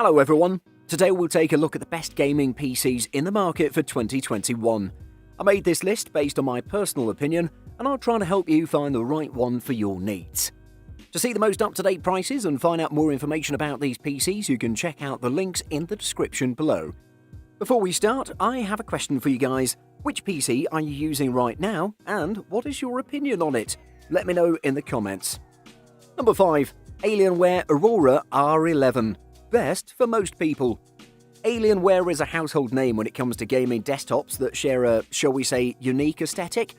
Hello everyone, today we'll take a look at the best gaming PCs in the market for 2021. I made this list based on my personal opinion, and I'll try to help you find the right one for your needs. To see the most up-to-date prices and find out more information about these PCs, you can check out the links in the description below. Before we start, I have a question for you guys. Which PC are you using right now, and what is your opinion on it? Let me know in the comments. Number 5. Alienware Aurora R11. Best for most people. Alienware is a household name when it comes to gaming desktops that share a, shall we say, unique aesthetic.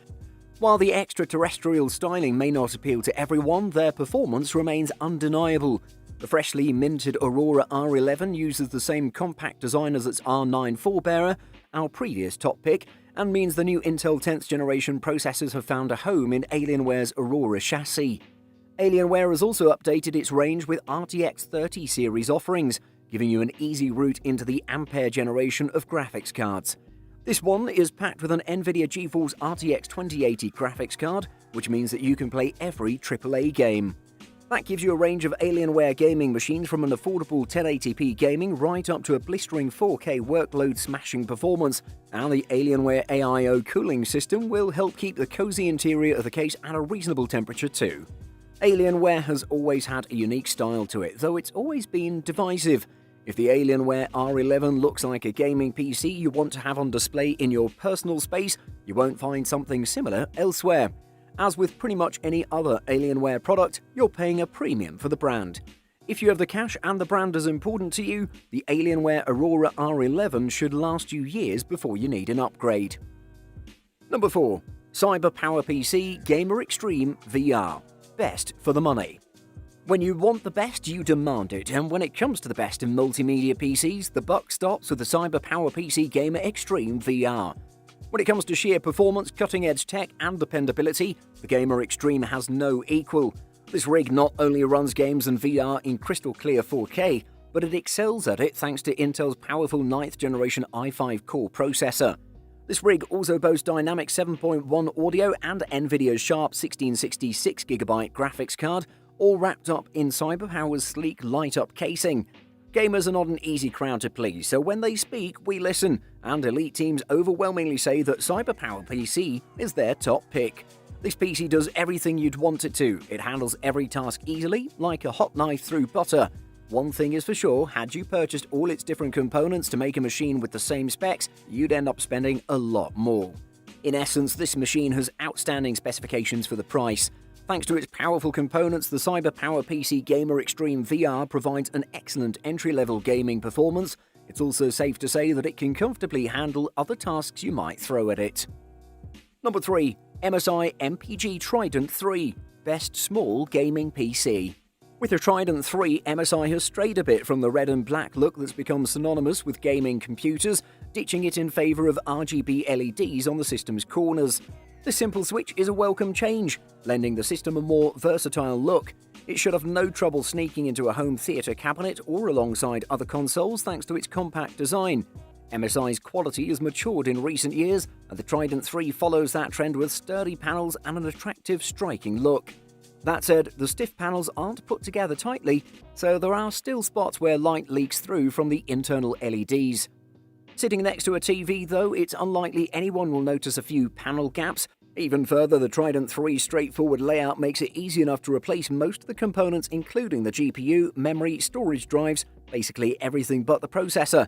While the extraterrestrial styling may not appeal to everyone, their performance remains undeniable. The freshly minted Aurora R11 uses the same compact design as its R9 forebearer, our previous top pick, and means the new Intel 10th generation processors have found a home in Alienware's Aurora chassis. Alienware has also updated its range with RTX 30 series offerings, giving you an easy route into the Ampere generation of graphics cards. This one is packed with an NVIDIA GeForce RTX 2080 graphics card, which means that you can play every AAA game. That gives you a range of Alienware gaming machines from an affordable 1080p gaming right up to a blistering 4K workload-smashing performance, and the Alienware AIO cooling system will help keep the cozy interior of the case at a reasonable temperature too. Alienware has always had a unique style to it, though it's always been divisive. If the Alienware R11 looks like a gaming PC you want to have on display in your personal space, you won't find something similar elsewhere. As with pretty much any other Alienware product, you're paying a premium for the brand. If you have the cash and the brand is important to you, the Alienware Aurora R11 should last you years before you need an upgrade. Number 4. CyberPower PC Gamer Extreme VR. Best for the money. When you want the best, you demand it, and when it comes to the best in multimedia PCs, the buck stops with the CyberPower PC Gamer Extreme VR. When it comes to sheer performance, cutting-edge tech, and dependability, the Gamer Extreme has no equal. This rig not only runs games and VR in crystal-clear 4K, but it excels at it thanks to Intel's powerful 9th generation i5 core processor. This rig also boasts dynamic 7.1 audio and NVIDIA's sharp 1666GB graphics card, all wrapped up in CyberPower's sleek light-up casing. Gamers are not an easy crowd to please, so when they speak, we listen, and elite teams overwhelmingly say that CyberPower PC is their top pick. This PC does everything you'd want it to. It handles every task easily, like a hot knife through butter. One thing is for sure, had you purchased all its different components to make a machine with the same specs, you'd end up spending a lot more. In essence, this machine has outstanding specifications for the price. Thanks to its powerful components, the CyberPower PC Gamer Extreme VR provides an excellent entry-level gaming performance. It's also safe to say that it can comfortably handle other tasks you might throw at it. Number 3. MSI MPG Trident 3. Best small gaming PC. With the Trident 3, MSI has strayed a bit from the red and black look that's become synonymous with gaming computers, ditching it in favour of RGB LEDs on the system's corners. This simple switch is a welcome change, lending the system a more versatile look. It should have no trouble sneaking into a home theatre cabinet or alongside other consoles thanks to its compact design. MSI's quality has matured in recent years, and the Trident 3 follows that trend with sturdy panels and an attractive, striking look. That said, the stiff panels aren't put together tightly, so there are still spots where light leaks through from the internal LEDs. Sitting next to a TV, though, it's unlikely anyone will notice a few panel gaps. Even further, the Trident 3's straightforward layout makes it easy enough to replace most of the components, including the GPU, memory, storage drives, basically everything but the processor.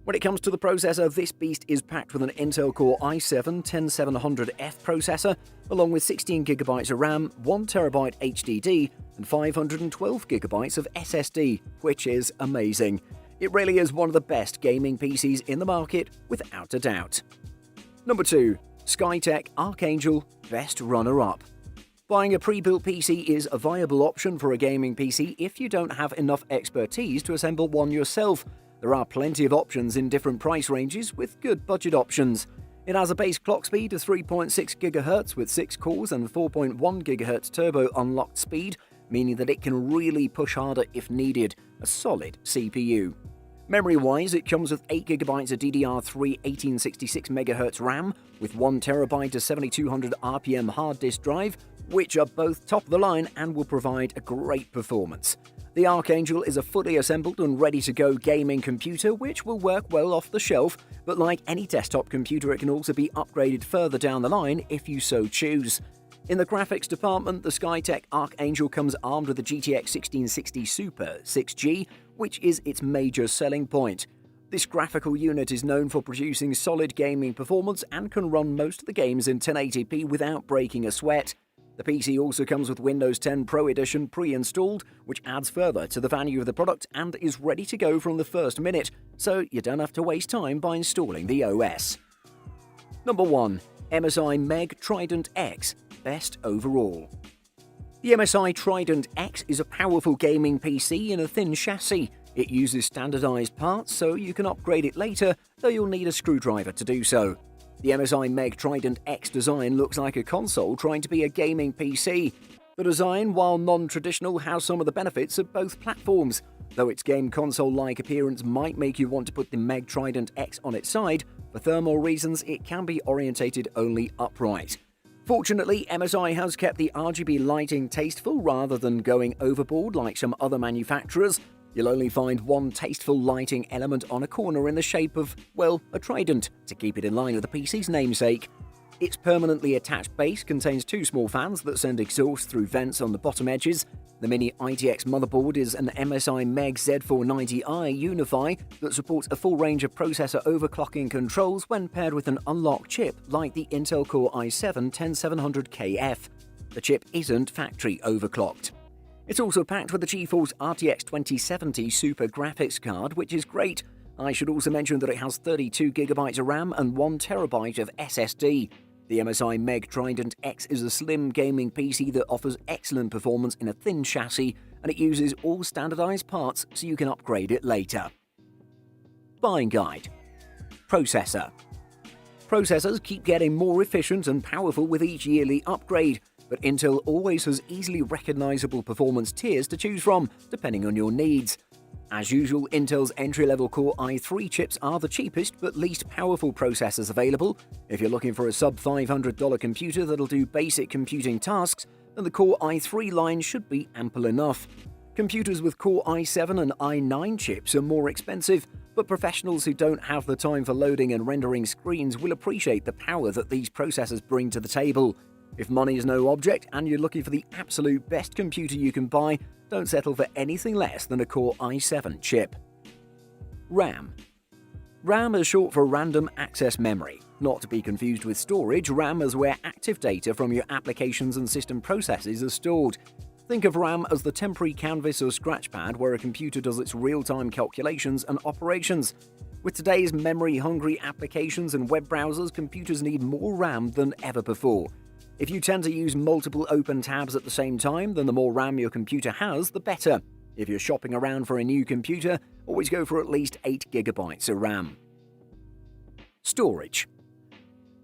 When it comes to the processor, this beast is packed with an Intel Core i7-10700F processor, along with 16GB of RAM, 1TB HDD, and 512GB of SSD, which is amazing. It really is one of the best gaming PCs in the market, without a doubt. Number 2. Skytech Archangel Best Runner-Up. Buying a pre-built PC is a viable option for a gaming PC if you don't have enough expertise to assemble one yourself. There are plenty of options in different price ranges with good budget options. It has a base clock speed of 3.6 GHz with 6 cores and 4.1 GHz turbo unlocked speed, meaning that it can really push harder if needed. A solid CPU. Memory-wise, it comes with 8GB of DDR3 1866MHz RAM with 1TB of 7200 RPM hard disk drive, which are both top of the line and will provide a great performance. The Archangel is a fully assembled and ready-to-go gaming computer which will work well off the shelf, but like any desktop computer, it can also be upgraded further down the line if you so choose. In the graphics department, the Skytech Archangel comes armed with the GTX 1660 Super 6G, which is its major selling point. This graphical unit is known for producing solid gaming performance and can run most of the games in 1080p without breaking a sweat. The PC also comes with Windows 10 Pro Edition pre-installed, which adds further to the value of the product and is ready to go from the first minute, so you don't have to waste time by installing the OS. Number 1. MSI Meg Trident X, best overall. The MSI Trident X is a powerful gaming PC in a thin chassis. It uses standardized parts, so you can upgrade it later, though you'll need a screwdriver to do so. The MSI Meg Trident X design looks like a console trying to be a gaming PC. The design, while non-traditional, has some of the benefits of both platforms. Though its game console-like appearance might make you want to put the Meg Trident X on its side, for thermal reasons it can be orientated only upright. Fortunately, MSI has kept the RGB lighting tasteful rather than going overboard like some other manufacturers. You'll only find one tasteful lighting element on a corner in the shape of, well, a trident, to keep it in line with the PC's namesake. Its permanently attached base contains two small fans that send exhaust through vents on the bottom edges. The mini ITX motherboard is an MSI Meg Z490i Unify that supports a full range of processor overclocking controls when paired with an unlocked chip like the Intel Core i7-10700KF. The chip isn't factory overclocked. It's also packed with the GeForce RTX 2070 Super graphics card, which is great. I should also mention that it has 32GB of RAM and 1TB of SSD. The MSI Meg Trident X is a slim gaming PC that offers excellent performance in a thin chassis, and it uses all standardized parts so you can upgrade it later. Buying guide. Processor. Processors keep getting more efficient and powerful with each yearly upgrade, but Intel always has easily recognizable performance tiers to choose from, depending on your needs. As usual, Intel's entry-level Core i3 chips are the cheapest but least powerful processors available. If you're looking for a sub-$500 computer that'll do basic computing tasks, then the Core i3 line should be ample enough. Computers with Core i7 and i9 chips are more expensive, but professionals who don't have the time for loading and rendering screens will appreciate the power that these processors bring to the table. If money is no object and you're looking for the absolute best computer you can buy, don't settle for anything less than a Core i7 chip. RAM. RAM is short for Random Access Memory. Not to be confused with storage, RAM is where active data from your applications and system processes are stored. Think of RAM as the temporary canvas or scratchpad where a computer does its real-time calculations and operations. With today's memory-hungry applications and web browsers, computers need more RAM than ever before. If you tend to use multiple open tabs at the same time, then the more RAM your computer has, the better. If you're shopping around for a new computer, always go for at least 8GB of RAM. Storage.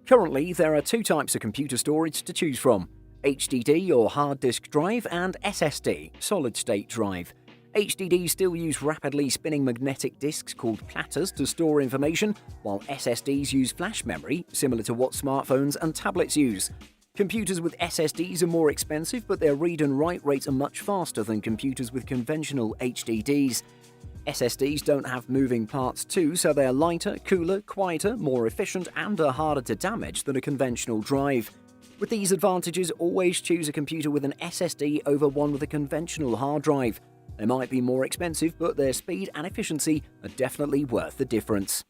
Currently, there are two types of computer storage to choose from: HDD or hard disk drive and SSD, solid-state drive. HDDs still use rapidly spinning magnetic disks called platters to store information, while SSDs use flash memory, similar to what smartphones and tablets use. Computers with SSDs are more expensive, but their read and write rates are much faster than computers with conventional HDDs. SSDs don't have moving parts too, so they are lighter, cooler, quieter, more efficient, and are harder to damage than a conventional drive. With these advantages, always choose a computer with an SSD over one with a conventional hard drive. They might be more expensive, but their speed and efficiency are definitely worth the difference.